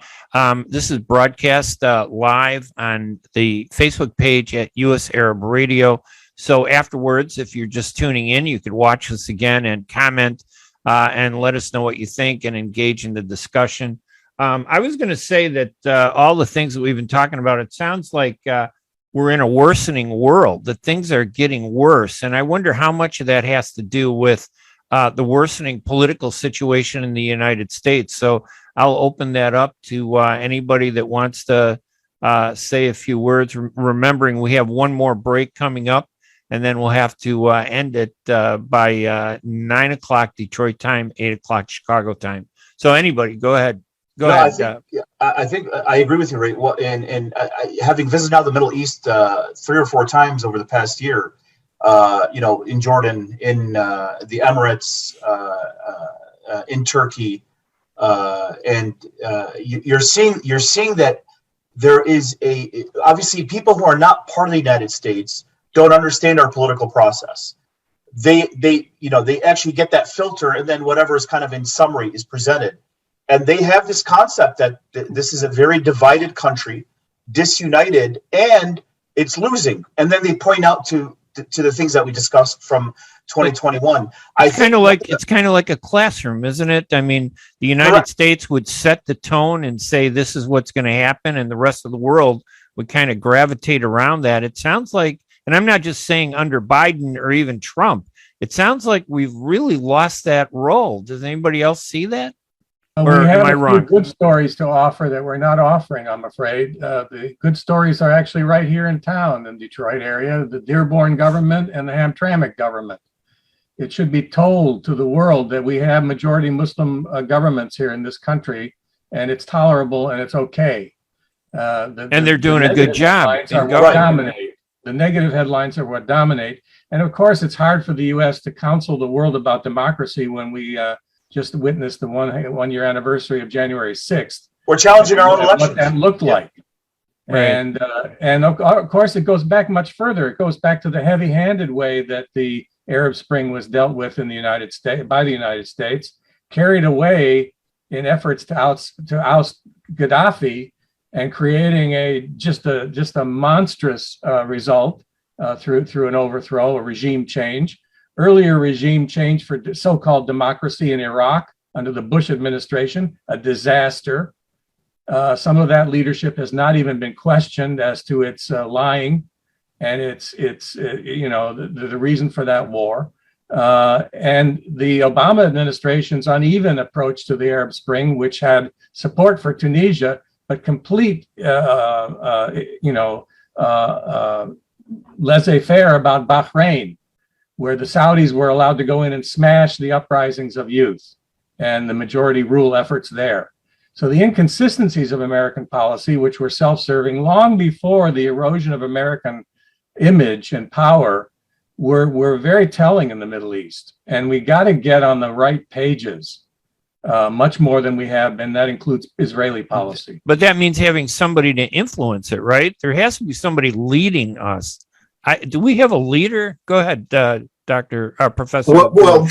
This is broadcast live on the Facebook page at US Arab Radio. So afterwards, if you're just tuning in, you could watch this again and comment and let us know what you think and engage in the discussion. I was going to say that all the things that we've been talking about, it sounds like we're in a worsening world, that things are getting worse. And I wonder how much of that has to do with the worsening political situation in the United States. So I'll open that up to anybody that wants to say a few words, remembering we have one more break coming up, and then we'll have to end it by 9 o'clock Detroit time, 8 o'clock Chicago time. So anybody, go ahead. Go ahead. I think I agree with you, Ray. Well, and having visited now the Middle East 3 or 4 times over the past year, in Jordan, in the Emirates, in Turkey, and you're seeing that there is obviously people who are not part of the United States don't understand our political process. They actually get that filter, and then whatever is kind of in summary is presented, and they have this concept that this is a very divided country, disunited, and it's losing, and then they point out to the things that we discussed from 2021. It's kind of like a classroom, isn't it? I mean, the United States would set the tone and say this is what's going to happen, and the rest of the world would kind of gravitate around that. It sounds like, and I'm not just saying under Biden or even Trump, it sounds like we've really lost that role. Does anybody else see that? Or we have am I wrong? Few good stories to offer that we're not offering, I'm afraid. The good stories are actually right here in town, in Detroit area, the Dearborn government and the Hamtramck government. It should be told to the world that we have majority Muslim governments here in this country, and it's tolerable and it's okay. And they're doing a good job. The negative headlines are what dominate. And of course, it's hard for the U.S. to counsel the world about democracy when we just witnessed the one-year anniversary of January 6th. We're challenging our own elections. What that looked like. Right. And of course, it goes back much further. It goes back to the heavy-handed way that the Arab Spring was dealt with in the United States, by the United States, carried away in efforts to oust Gaddafi, and creating just a monstrous result through an overthrow, a regime change. Earlier regime change for so-called democracy in Iraq under the Bush administration, a disaster. Some of that leadership has not even been questioned as to its lying and its the reason for that war. And the Obama administration's uneven approach to the Arab Spring, which had support for Tunisia, but complete, laissez-faire about Bahrain, where the Saudis were allowed to go in and smash the uprisings of youth and the majority rule efforts there. So the inconsistencies of American policy, which were self-serving long before the erosion of American image and power, were very telling in the Middle East. And we got to get on the right pages. Much more than we have, and that includes Israeli policy. But that means having somebody to influence it, right? There has to be somebody leading us. Do we have a leader? Go ahead, Professor. Well,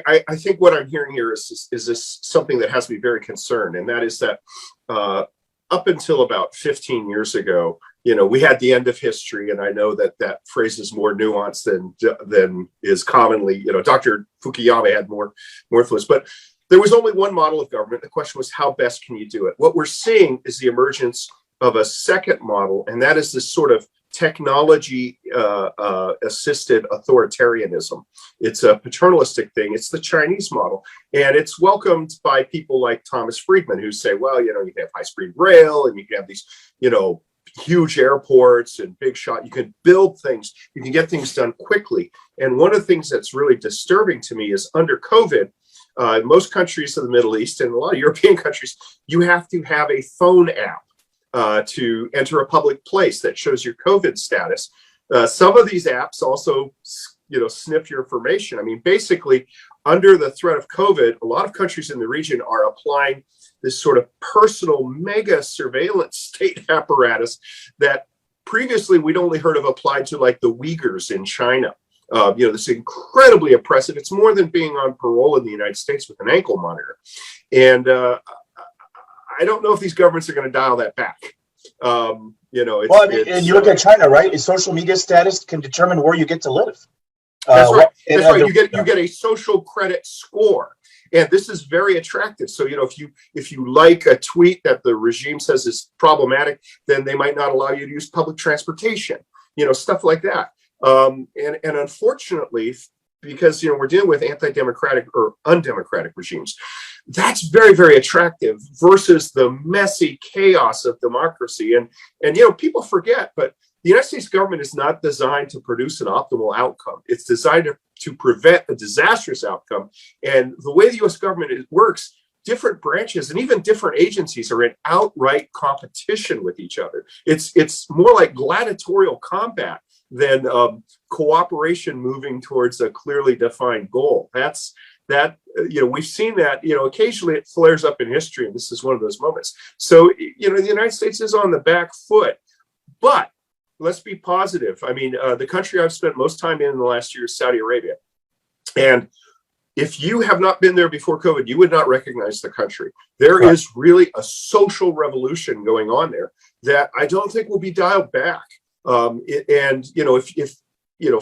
I think what I'm hearing here is this something that has to be very concerned, and that is that up until about 15 years ago, we had the end of history, and I know that phrase is more nuanced than is commonly. Dr. Fukuyama had more influence, but there was only one model of government. The question was, how best can you do it? What we're seeing is the emergence of a second model, and that is this sort of technology assisted authoritarianism. It's a paternalistic thing. It's the Chinese model. And it's welcomed by people like Thomas Friedman, who say, well, you can have high-speed rail, and you can have these, huge airports and big shot. You can build things. You can get things done quickly. And one of the things that's really disturbing to me is under COVID, in most countries of the Middle East and a lot of European countries, you have to have a phone app to enter a public place that shows your COVID status. Some of these apps also, sniff your information. I mean, basically, under the threat of COVID, a lot of countries in the region are applying this sort of personal mega surveillance state apparatus that previously we'd only heard of applied to like the Uyghurs in China. This incredibly oppressive. It's more than being on parole in the United States with an ankle monitor. And I don't know if these governments are going to dial that back. And you look at China, right? His social media status can determine where you get to live. That's right. That's right. You get a social credit score. And this is very attractive. So, if you like a tweet that the regime says is problematic, then they might not allow you to use public transportation, stuff like that. And unfortunately, because, we're dealing with anti-democratic or undemocratic regimes, that's very, very attractive versus the messy chaos of democracy. And people forget, but the United States government is not designed to produce an optimal outcome. It's designed to prevent a disastrous outcome. And the way the U.S. government works, different branches and even different agencies are in outright competition with each other. It's more like gladiatorial combat than cooperation moving towards a clearly defined goal. We've seen that, occasionally it flares up in history, and this is one of those moments. So, the United States is on the back foot, but let's be positive. I mean, the country I've spent most time in the last year is Saudi Arabia. And if you have not been there before COVID, you would not recognize the country. There is really a social revolution going on there that I don't think will be dialed back. If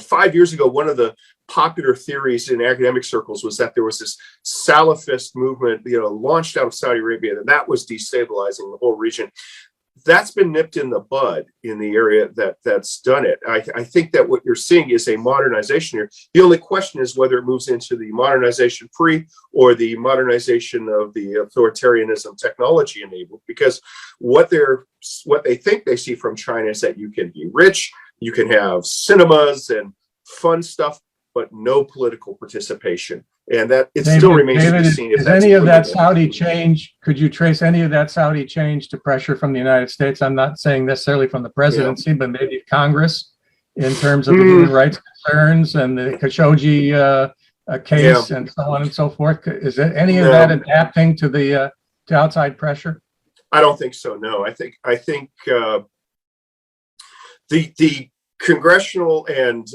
5 years ago, one of the popular theories in academic circles was that there was this Salafist movement, launched out of Saudi Arabia, and that was destabilizing the whole region. That's been nipped in the bud in the area that's done it. I think that what you're seeing is a modernization here. The only question is whether it moves into the modernization free or the modernization of the authoritarianism technology enabled, because what they think they see from China is that you can be rich, you can have cinemas and fun stuff, but no political participation. And that it still remains to be seen. Is any of that Saudi change, could you trace any of that Saudi change to pressure from the United States? I'm not saying necessarily from the presidency, but maybe Congress in terms of the human rights concerns and the Khashoggi case and so on and so forth. Is there any of that adapting to the to outside pressure? I don't think so. No, I think the congressional and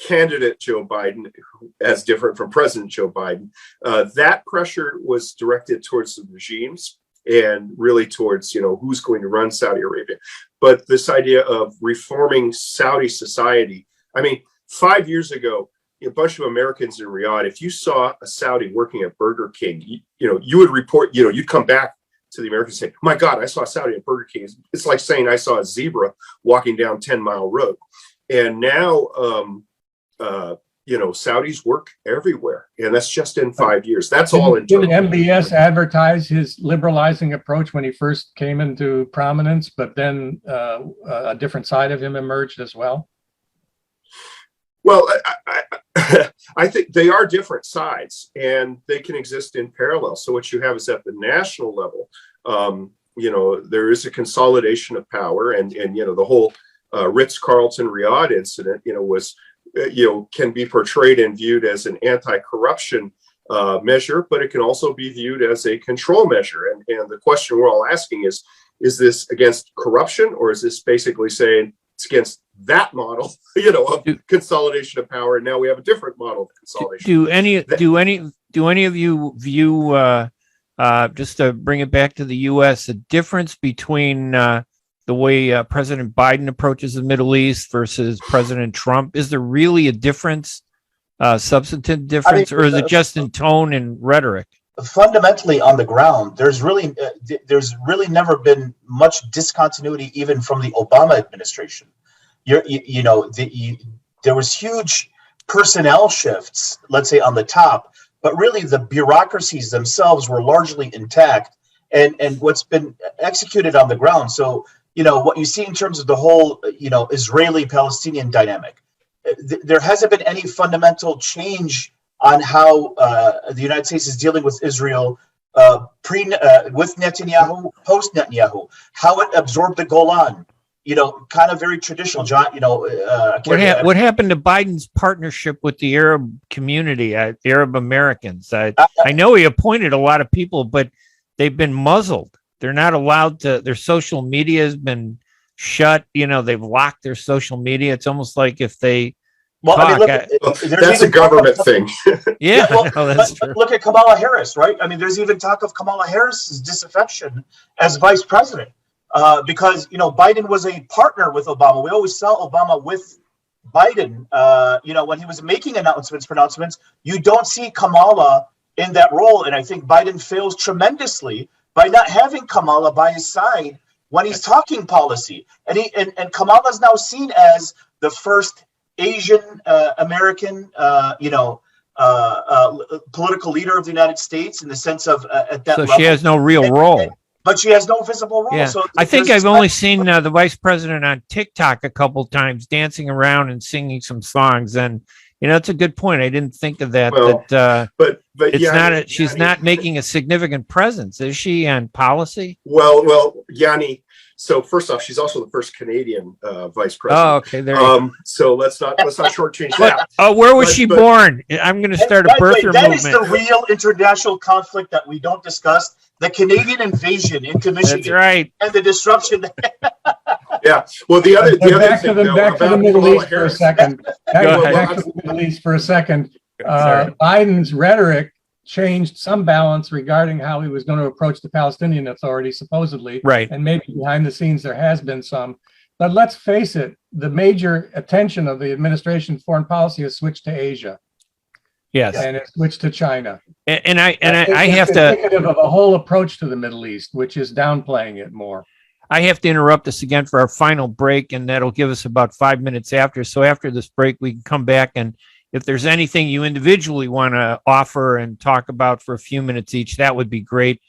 candidate Joe Biden, as different from President Joe Biden, that pressure was directed towards the regimes and really towards, who's going to run Saudi Arabia. But this idea of reforming Saudi society, I mean, 5 years ago, a bunch of Americans in Riyadh, if you saw a Saudi working at Burger King, you would report, you'd come back to the Americans and say, my God, I saw a Saudi at Burger King. It's like saying I saw a zebra walking down 10 Mile Road. And now, Saudis work everywhere, and that's just in 5 years. That's all in total. Did MBS advertise his liberalizing approach when he first came into prominence, but then a different side of him emerged as well? Well, I think they are different sides, and they can exist in parallel. So what you have is at the national level, there is a consolidation of power, and the whole Ritz-Carlton Riyadh incident, was can be portrayed and viewed as an anti-corruption measure, but it can also be viewed as a control measure. And the question we're all asking is this against corruption, or is this basically saying it's against that model, of consolidation of power, and now we have a different model of consolidation? Do any of you view, just to bring it back to the U.S., a difference between the way President Biden approaches the Middle East versus President Trump? Is there really a difference, substantive difference, or is it just in tone and rhetoric? Fundamentally, on the ground, there's really never been much discontinuity, even from the Obama administration. there was huge personnel shifts, let's say on the top, but really the bureaucracies themselves were largely intact, and what's been executed on the ground. So, what you see in terms of the whole, Israeli-Palestinian dynamic, there hasn't been any fundamental change on how the United States is dealing with Israel with Netanyahu, post Netanyahu, how it absorbed the Golan. Kind of very traditional, John. What happened to Biden's partnership with the Arab community, Arab Americans? I know he appointed a lot of people, but they've been muzzled. They're not allowed to. Their social media has been shut. They've locked their social media. It's almost like if they talk. That's a government thing. Yeah, that's true. Look at Kamala Harris, right? I mean, there's even talk of Kamala Harris's disaffection as vice president. Because Biden was a partner with Obama. We always saw Obama with Biden. When he was making pronouncements, you don't see Kamala in that role, and I think Biden fails tremendously by not having Kamala by his side when he's talking policy. And Kamala is now seen as the first Asian American, political leader of the United States in the sense of at that level. So she has no real role. But she has no visible role. Yeah. So I think I've only seen the vice president on TikTok a couple times dancing around and singing some songs. And, it's a good point. I didn't think of that. Well, but it's she's not making a significant presence, is she, on policy? Well, Yanni. So first off, she's also the first Canadian vice president. Oh, okay. There you go. So let's not shortchange that. Where was she born? I'm going to start a birther movement. That is the real international conflict that we don't discuss. The Canadian invasion into Michigan. That's right. And the disruption. Yeah. Well, the other back thing, to the Middle East for a second. Back to the Middle East for a second. Biden's rhetoric changed some balance regarding how he was going to approach the Palestinian Authority, supposedly. Right. And maybe behind the scenes there has been some. But let's face it, the major attention of the administration's foreign policy has switched to Asia. Yes. And it switched to China. And I have to indicative of a whole approach to the Middle East, which is downplaying it more. I have to interrupt us again for our final break, and that'll give us about 5 minutes after. So after this break, we can come back, and if there's anything you individually want to offer and talk about for a few minutes each, that would be great.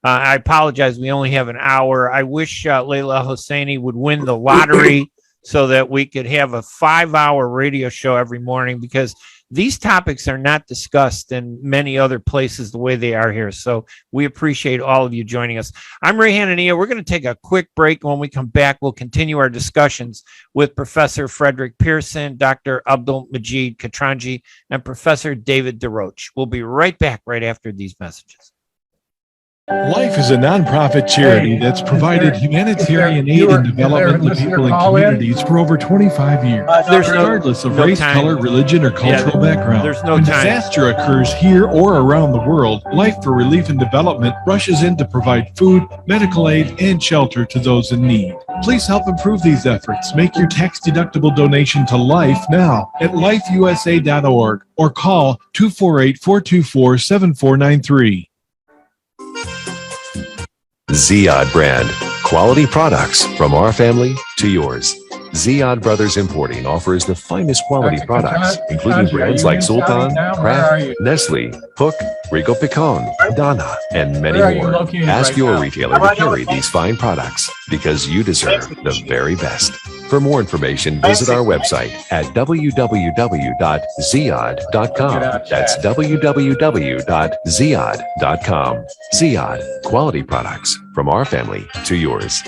I apologize. We only have an hour. I wish Layla Hosseini would win the lottery so that we could have a 5-hour radio show every morning, because these topics are not discussed in many other places the way they are here. So we appreciate all of you joining us. I'm Ray Hanina. We're going to take a quick break. When we come back, we'll continue our discussions with Professor Frederick Pearson, Dr. Abdalmajid Katranji, and Professor David Des Roches. We'll be right back right after these messages. Life is a nonprofit charity that's provided humanitarian aid and development to people and communities for over 25 years, regardless of race, color, religion, or cultural background. There's no when time. Disaster occurs here or around the world, Life for Relief and Development rushes in to provide food, medical aid, and shelter to those in need. Please help improve these efforts. Make your tax-deductible donation to Life now at lifeusa.org or call 248-424-7493. Ziyad brand. Quality products from our family to yours. Ziyad Brothers Importing offers the finest quality products, including brands like Sultan, Kraft, Nestle, Hook, Rico Picon, Donna, and many more. Ask your retailer to carry these fine products because you deserve the very best. For more information, visit our website at www.ziyad.com. That's www.ziyad.com. Ziyad, quality products from our family to yours.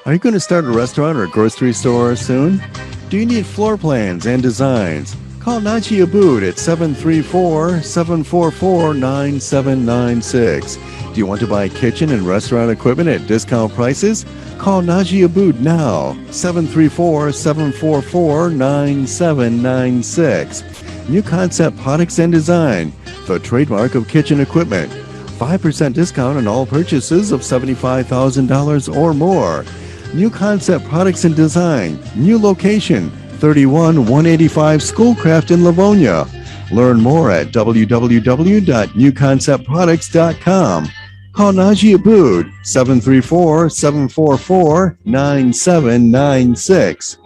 Are you going to start a restaurant or a grocery store soon? Do you need floor plans and designs? Call Naji Abood at 734-744-9796. Do you want to buy kitchen and restaurant equipment at discount prices? Call Naji Abood now, 734-744-9796. New Concept Products and Design, the trademark of kitchen equipment. 5% discount on all purchases of $75,000 or more. New Concept Products and Design, new location, 31185 Schoolcraft in Livonia. Learn more at www.newconceptproducts.com. Call Naji Abood, 734-744-9796.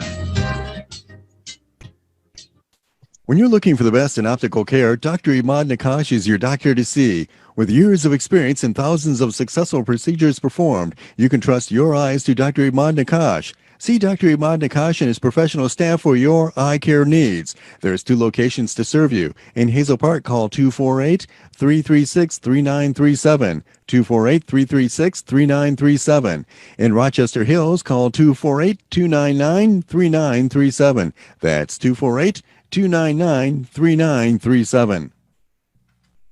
When you're looking for the best in optical care, Dr. Imad Nakash is your doctor to see. With years of experience and thousands of successful procedures performed, you can trust your eyes to Dr. Imad Nakash. See Dr. Imad Nakash and his professional staff for your eye care needs. There's 2 locations to serve you. In Hazel Park, call 248-336-3937. 248-336-3937. In Rochester Hills, call 248-299-3937. That's 248-299-3937.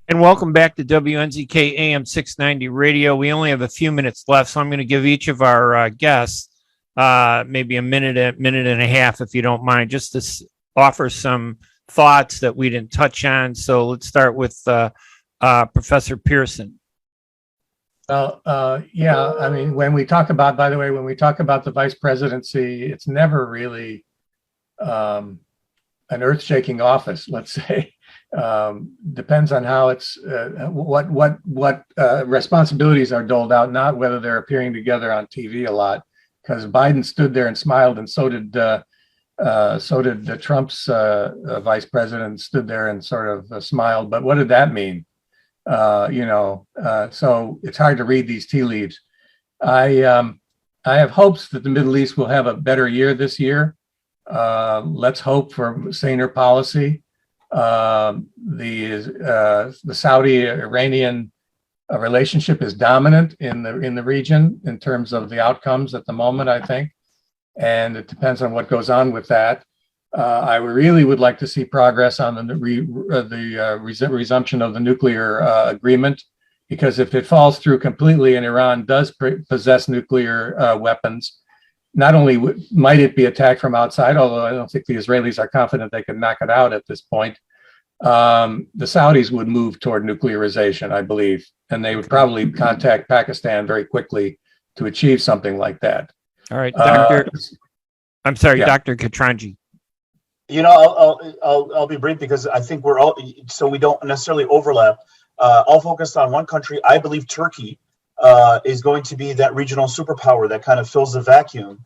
And welcome back to WNZK AM 690 Radio. We only have a few minutes left, so I'm going to give each of our guests maybe a minute and a half, if you don't mind, just to offer some thoughts that we didn't touch on. So let's start with Professor Pearson. Well, yeah, I mean, when we talk about the vice presidency, it's never really an earth-shaking office, let's say. Depends on how it's what responsibilities are doled out, not whether they're appearing together on TV a lot. Because Biden stood there and smiled, and so did Trump's vice president stood there and sort of smiled. But what did that mean? So it's hard to read these tea leaves. I have hopes that the Middle East will have a better year this year. Let's hope for saner policy. The Saudi-Iranian relationship is dominant in the region in terms of the outcomes at the moment, I think, and it depends on what goes on with that. I really would like to see progress on the resumption of the nuclear agreement, because if it falls through completely and Iran does possess nuclear weapons, not only might it be attacked from outside, although I don't think the Israelis are confident they can knock it out at this point, the Saudis would move toward nuclearization, I believe, and they would probably contact Pakistan very quickly to achieve something like that. All right, Dr. I'm sorry, yeah. Dr. Katranji. You know, I'll be brief because I think we're all, so we don't necessarily overlap. I'll focus on one country. I believe Turkey is going to be that regional superpower that kind of fills the vacuum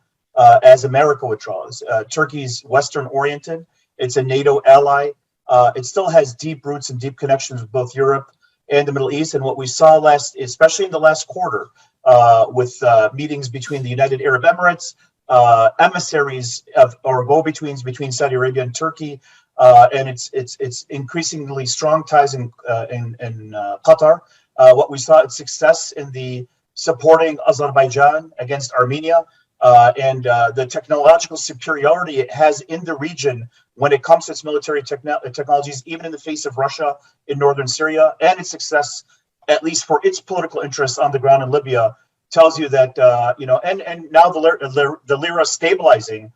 as America withdraws. Turkey's Western oriented. It's a NATO ally. It still has deep roots and deep connections with both Europe and the Middle East. And what we saw especially in the last quarter, with meetings between the United Arab Emirates, emissaries or go-betweens between Saudi Arabia and Turkey, and it's increasingly strong ties in Qatar. What we saw its success in the supporting Azerbaijan against Armenia, and the technological superiority it has in the region when it comes to its military technologies, even in the face of Russia in northern Syria, and its success, at least for its political interests on the ground in Libya, tells you that, and now the lira stabilizing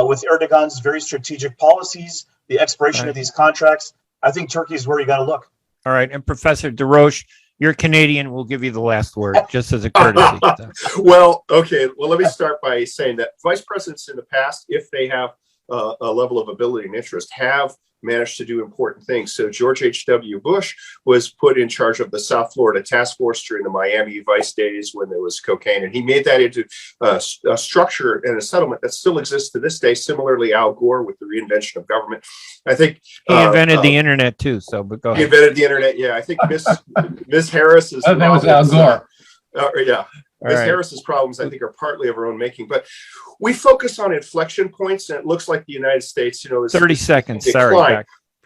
with Erdogan's very strategic policies, the expiration of these contracts. I think Turkey is where you got to look. All right. And Professor DesRoches, you're Canadian. We'll give you the last word, just as a courtesy. Well, okay. Well, let me start by saying that vice presidents in the past, if they have a level of ability and interest, have managed to do important things. So George H.W. Bush was put in charge of the South Florida Task Force during the Miami Vice days when there was cocaine, and he made that into a structure and a settlement that still exists to this day. Similarly, Al Gore with the reinvention of government. I think he invented the internet too. So, but go ahead. He invented the internet. Yeah, I think Miss Harris is. That was Al Gore. Yeah. Ms. Harris's problems, I think, are partly of her own making. But we focus on inflection points, and it looks like the United States, is 30 seconds. Decline. Sorry,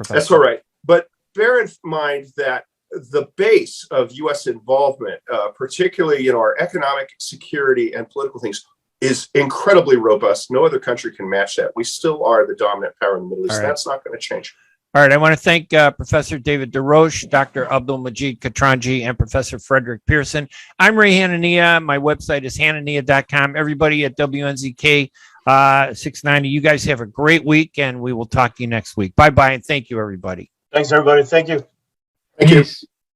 that's all right. But bear in mind that the base of U.S. involvement, particularly our economic security and political things, is incredibly robust. No other country can match that. We still are the dominant power in the Middle East. Right. That's not going to change. All right, I want to thank Professor David DesRoches, Dr. Abdalmajid Katranji, and Professor Frederick Pearson. I'm Ray Hanina. My website is hanania.com. Everybody at WNZK 690, you guys have a great week, and we will talk to you next week. Bye-bye, and thank you, everybody. Thanks, everybody. Thank you. Thank you.